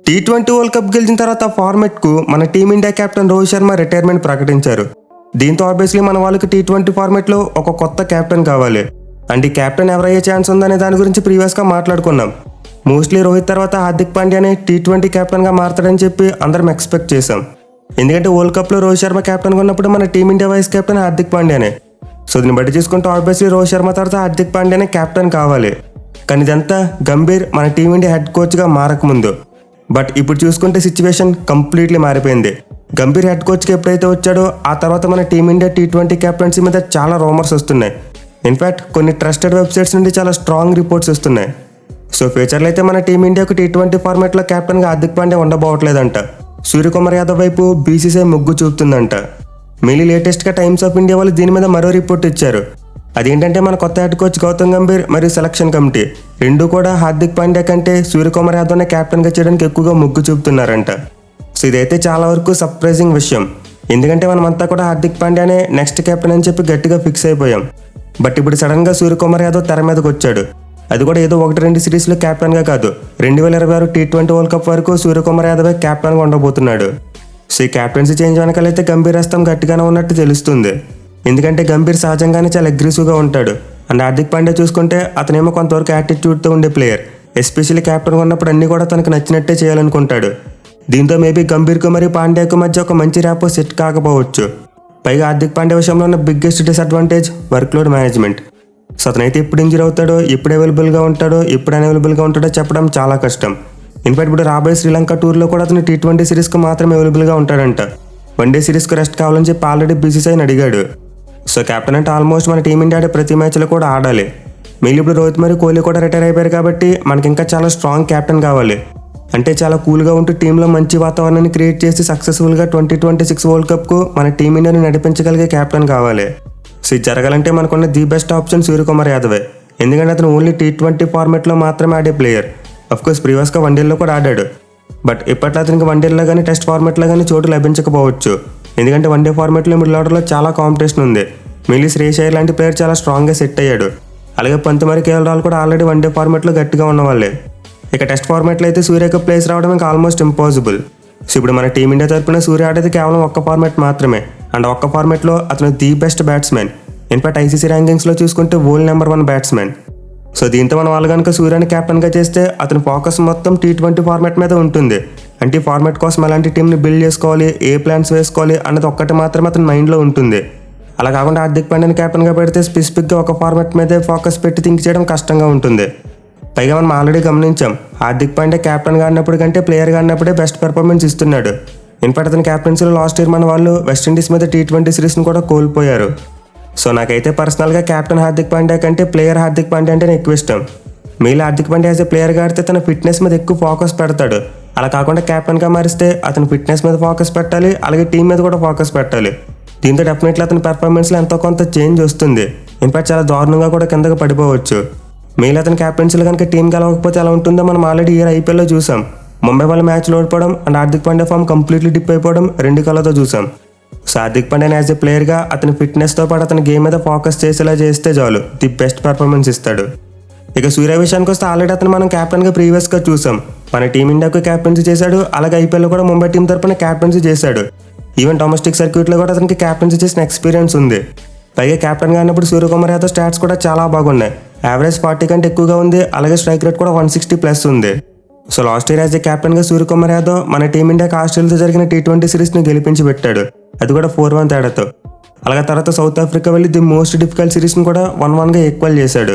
T20 world cup గెలిచిన తర్వాత ఫార్మెట్కు మన team India captain Rohit Sharma retirement ప్రకటించారు. దీంతో ఆబ్వియస్లీ మన వాళ్ళకి టీ20 ఫార్మెట్లో ఒక కొత్త కెప్టెన్ కావాలి. అండ్ ఈ కెప్టెన్ ఎవరయ్యే ఛాన్స్ ఉందనే దాని గురించి ప్రీవియస్గా మాట్లాడుకున్నాం. మోస్ట్లీ రోహిత్ తర్వాత హార్దిక్ పాండ్యానే టీ20 కెప్టెన్గా మారతాడని చెప్పి అందరం ఎక్స్పెక్ట్ చేశాం. ఎందుకంటే వరల్డ్ కప్లో రోహిత్ శర్మ కెప్టెన్గా ఉన్నప్పుడు మన టీమిండియా వైస్ కెప్టెన్ హార్దిక్ పాండ్యానే. సో దీన్ని బట్టి చూసుకుంటే ఆబ్వియస్లీ రోహిత్ శర్మ తర్వాత హార్దిక్ పాండ్యానే కెప్టెన్ కావాలి. కానీ ఇదంతా గంభీర్ మన టీమిండియా హెడ్ కోచ్గా మారకముందు. బట్ ఇప్పుడు చూసుకుంటే సిచ్యువేషన్ కంప్లీట్లీ మారిపోయింది. గంభీర్ హెడ్ కోచ్కి ఎప్పుడైతే వచ్చాడో ఆ తర్వాత మన టీమిండియా టీ20 కెప్టెన్సీ మీద చాలా రూమర్స్ వస్తున్నాయి. ఇన్ఫ్యాక్ట్ కొన్ని ట్రస్టెడ్ వెబ్సైట్స్ నుండి చాలా స్ట్రాంగ్ రిపోర్ట్స్ వస్తున్నాయి. సో ఫ్యూచర్లో అయితే మన టీమిండియాకు టీ20 ఫార్మాట్లో కెప్టెన్గా హార్దిక్ పాండ్యా ఉండబోవట్లేదంట. సూర్యకుమార్ యాదవ్ వైపు బీసీసీఐ మొగ్గు చూపుతుందంట. మెయిన్లీ లేటెస్ట్గా టైమ్స్ ఆఫ్ ఇండియా వాళ్ళు దీని మీద మరో రిపోర్ట్ ఇచ్చారు. అదేంటంటే మన కొత్త హెడ్ కోచ్ గౌతమ్ గంభీర్ మరియు సెలక్షన్ కమిటీ రెండూ కూడా హార్దిక్ పాండ్యా కంటే సూర్యకుమార్ యాదవ్ని కెప్టెన్గా చేయడానికి ఎక్కువగా మొగ్గు చూపుతున్నారంట. సో ఇదైతే చాలా వరకు సర్ప్రైజింగ్ విషయం. ఎందుకంటే మనమంతా కూడా హార్దిక్ పాండ్యానే నెక్స్ట్ కెప్టెన్ అని చెప్పి గట్టిగా ఫిక్స్ అయిపోయాం. బట్ ఇప్పుడు సడన్గా సూర్యకుమార్ యాదవ్ తెర మీదకి వచ్చాడు. అది కూడా ఏదో 1-2 సిరీస్లో కెప్టెన్గా కాదు, 2026 టీ20 వరల్డ్ కప్ వరకు సూర్యకుమార్ యాదవ్ కెప్టెన్గా ఉండబోతున్నాడు. సో ఈ కెప్టెన్సీ చేంజ్ వెనకాలైతే గంభీర్ హస్తం గట్టిగానే ఉన్నట్టు తెలుస్తుంది. ఎందుకంటే గంభీర్ సహజంగానే చాలా అగ్రెసివ్గా ఉంటాడు. అండ్ హార్దిక్ పాండ్యా చూసుకుంటే అతనేమో కొంతవరకు యాటిట్యూడ్తో ఉండే ప్లేయర్. ఎస్పెషల్లీ కెప్టెన్గా ఉన్నప్పుడు అన్నీ కూడా తనకు నచ్చినట్టే చేయాలనుకుంటాడు. దీంతో మేబీ గంభీర్కు మరియు పాండ్యాకు మధ్య ఒక మంచి ర్యాపో సెట్ కాకపోవచ్చు. పైగా హార్దిక్ పాండ్యా విషయంలో ఉన్న బిగ్గెస్ట్ డిసడ్వాంటేజ్ వర్క్లోడ్ మేనేజ్మెంట్. సో అతనైతే ఎప్పుడు ఇంజరీ అవుతాడో, ఎప్పుడు అవైలబుల్గా ఉంటాడో, ఎప్పుడు అన్అవైలబుల్గా ఉంటాడో చెప్పడం చాలా కష్టం. ఇన్ఫాక్ట్ ఇప్పుడు రాబోయే శ్రీలంక టూర్లో కూడా అతను టీ20 సిరీస్కి మాత్రమే అవైలబుల్గా ఉంటాడంట. వన్డే సిరీస్కి రెస్ట్ కావాలని చెప్పి ఆల్రెడీ బీసీసీఐని అడిగాడు. సో కెప్టెన్ అంటే ఆల్మోస్ట్ మన టీమిండియా ఆడే ప్రతి మ్యాచ్లో కూడా ఆడాలి. మెయిన్ ఇప్పుడు రోహిత్ మరియు కోహ్లీ కూడా రిటైర్ అయిపోయారు కాబట్టి మనకి ఇంకా చాలా స్ట్రాంగ్ కెప్టెన్ కావాలి. అంటే చాలా కూల్గా ఉంటూ టీంలో మంచి వాతావరణాన్ని క్రియేట్ చేసి సక్సెస్ఫుల్గా 2026 వరల్డ్ కప్కు మన టీమిండియాని నడిపించగలిగే కెప్టెన్ కావాలి. సో ఇది జరగాలంటే మనకున్న ది బెస్ట్ ఆప్షన్ సూర్యకుమార్ యాదవే. ఎందుకంటే అతను ఓన్లీ టీ20 ఫార్మాట్లో మాత్రమే ఆడే ప్లేయర్. అఫ్కోర్స్ ప్రీవియస్గా వన్డేల్లో కూడా ఆడాడు. బట్ ఇప్పట్లో అతనికి వన్డేల్లో కానీ టెస్ట్ ఫార్మాట్లో కానీ చోటు లభించకపోవచ్చు. ఎందుకంటే వన్డే ఫార్మాట్లో మిడిల్ ఆర్డర్లో చాలా కాంపిటీషన్ ఉంది. మెయిన్లీ శ్రేయస్ అయ్యర్ లాంటి ప్లేయర్ చాలా స్ట్రాంగ్గా సెట్ అయ్యాడు. అలాగే పంత్ మరి కేఎల్ రాహుల్ కూడా ఆల్రెడీ వన్డే ఫార్మాట్లో గట్టిగా ఉన్నవాళ్ళే. ఇక టెస్ట్ ఫార్మాట్లో అయితే సూర్యకు ప్లేస్ రావడం ఇంకా ఆల్మోస్ట్ ఇంపాసిబుల్. సో ఇప్పుడు మన టీమిండియా తరపున సూర్య ఆడేది కేవలం ఒక్క ఫార్మాట్ మాత్రమే. అండ్ ఒక్క ఫార్మాట్లో అతను the best batsmen. In fact ICC ర్యాంకింగ్స్లో చూసుకుంటే వరల్డ్ నెంబర్ 1 బ్యాట్స్మెన్. సో దీంతో మన వాళ్ళు కనుక సూర్యాని కెప్టెన్గా చేస్తే అతని ఫోకస్ మొత్తం టీ20 ఫార్మాట్ మీద ఉంటుంది. అంటే ఈ ఫార్మాట్ కోసం ఎలాంటి టీంని బిల్డ్ చేసుకోవాలి, ఏ ప్లాన్స్ వేసుకోవాలి అన్నది ఒక్కటి మాత్రమే అతని మైండ్లో ఉంటుంది. అలా కాకుండా హార్దిక్ పాండ్యాని కెప్టెన్గా పెడితే స్పెసిఫిక్గా ఒక ఫార్మాట్ మీదే ఫోకస్ పెట్టి థింక్ చేయడం కష్టంగా ఉంటుంది. పైగా మనం ఆల్రెడీ గమనించాం, హార్దిక్ పాండ్యా కెప్టెన్గా ఆడినప్పుడు కంటే ప్లేయర్గా ఆడినప్పుడే బెస్ట్ పెర్ఫార్మెన్స్ ఇస్తున్నాడు. ఇన్ఫాక్ట్ అతని కెప్టెన్సీలో లాస్ట్ ఇయర్ మన వాళ్ళు వెస్టిండీస్ మీద టీ20 సిరీస్ని కూడా కోల్పోయారు. సో నాకైతే పర్సనల్గా కెప్టెన్ హార్దిక్ పాండ్యా కంటే ప్లేయర్ హార్దిక్ పాండ్యా అంటే ఎక్కువ ఇష్టం. Main Hardik Pandya as a ప్లేయర్గా ఆడితే తన ఫిట్నెస్ మీద ఎక్కువ ఫోకస్ పెడతాడు. అలా కాకుండా కెప్టెన్గా మారిస్తే అతను ఫిట్నెస్ మీద ఫోకస్ పెట్టాలి, అలాగే టీం మీద కూడా ఫోకస్ పెట్టాలి. దీంతో డెఫినెట్లీ అతని పెర్ఫార్మెన్స్లో ఎంతో కొంత చేంజ్ వస్తుంది. ఇన్ఫాక్ట్ చాలా దారుణంగా కూడా కిందకు పడిపోవచ్చు. మెయిన్ అతని కెప్టెన్సీలో కనుక టీం గెలవకపోతే ఎలా ఉంటుందో మనం ఆల్రెడీ ఇయర్ ఐపీఎల్లో చూసాం. ముంబై వాళ్ళ మ్యాచ్లో ఓడిపోవడం and Hardik Pandya form completely dip అయిపోవడం రెండు కళ్ళతో చూసాం. సో హార్దిక్ పాండ్యాని యాజ్ ఏ ప్లేయర్గా అతని ఫిట్నెస్తో పాటు అతని గేమ్ మీద ఫోకస్ చేసేలా చేస్తే చాలు ది బెస్ట్ పెర్ఫార్మెన్స్ ఇస్తాడు. ఇక సూర్య విషయానికి వస్తే ఆల్రెడీ అతను మనం కెప్టెన్గా ప్రీవియస్గా చూసాం. మన టీమిండియాకు క్యాప్టెన్సీ చేశాడు, అలాగే ఐపీఎల్లో కూడా ముంబై టీం తరపున క్యాప్టెన్సీ చేశాడు. ఈవెన్ డొమెస్టిక్ సర్క్యూట్లో కూడా అతనికి క్యాప్టెన్సీ చేసిన ఎక్స్పీరియన్స్ ఉంది. పైగా కెప్టెన్గా అన్నప్పుడు సూర్యకుమార్ యాదవ్ స్టాట్స్ కూడా చాలా బాగున్నాయి. యావరేజ్ 40 కంటే ఎక్కువగా ఉంది, అలాగే స్ట్రైక్ రేట్ కూడా 160+ ఉంది. So last year as a కెప్టెన్గా సూర్యకుమార్ యాదవ్ మన టీమిండియాకి ఆస్ట్రేలియాతో జరిగిన టీ20 సిరీస్ని గెలిపించి పెట్టాడు. అది కూడా 4-1 తేడాతో. అలాగే తర్వాత సౌత్ ఆఫ్రికా వెళ్ళి ది మోస్ట్ డిఫికల్ట్ సిరీస్ని కూడా 1-1గా ఈక్వల్ చేశాడు.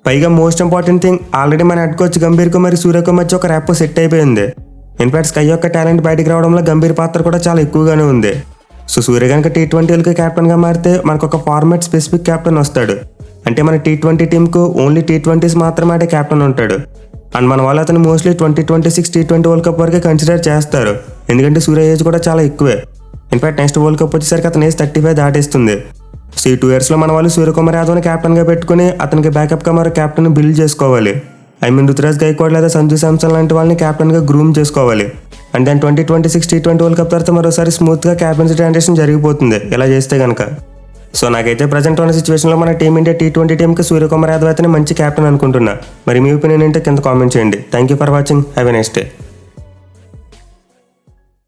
పైగా మోస్ట్ ఇంపార్టెంట్ థింగ్, ఆల్రెడీ మన హెడ్ కోచ్ గంభీర్కు మరియు సూర్యకు మధ్య ఒక ర్యాపో సెట్ అయిపోయింది. ఇన్ఫాక్ట్ స్కై యొక్క టాలెంట్ బయటికి రావడంలో గంభీర్ పాత్ర కూడా చాలా ఎక్కువగానే ఉంది. సో సూర్య కనుక టీ20కి కెప్టెన్గా మారితే మనకు ఒక ఫార్మాట్ స్పెసిఫిక్ కెప్టెన్ వస్తాడు. అంటే మన టీ20 టీంకు ఓన్లీ టీ20s మాత్రమే ఆడే కెప్టెన్ ఉంటాడు. అండ్ మన వాళ్ళు అతను మోస్ట్లీ 2026 టీ20 వరల్డ్ కప్ వరకే కన్సిడర్ చేస్తారు. ఎందుకంటే సూర్య ఏజ్ కూడా చాలా ఎక్కువే. ఇన్ఫాక్ట్ నెక్స్ట్ వరల్డ్ కప్ వచ్చేసరికి అతని ఏజ్ 35 దాటేస్తుంది. సో ఈ 2 ఇయర్స్లో మన వాళ్ళు సూర్యకుమార్ యాదవ్ని కెప్టెన్గా పెట్టుకుని అతనికి బ్యాకప్గా మరో కెప్టెన్ బిల్డ్ చేసుకోవాలి. రుతురాజ్ గైక్వాడ్ లేదా సంజు శాంసన్ లాంటి వాళ్ళని కెప్టెన్గా గ్రూమ్ చేసుకోవాలి. అండ్ దెన్ 2026 టీ20 వరల్డ్ కప్ తర్వాత మరోసారి స్మూత్గా కెప్టెన్సీ ట్రాన్సిషన్ జరిగిపోతుంది ఇలా చేస్తే కనుక. సో నాకైతే ప్రజెంట్ ఉన్న సిచ్యువేషన్లో మన టీమిండియా టీ20 టీంకి సూర్యకుమార్ యాదవ్ అయితేనే మంచి కెప్టెన్ అనుకుంటున్నా. మరి మీ ఒపీనియన్ ఏంటో కింద కామెంట్ చేయండి. Thank you for watching. Have a nice day.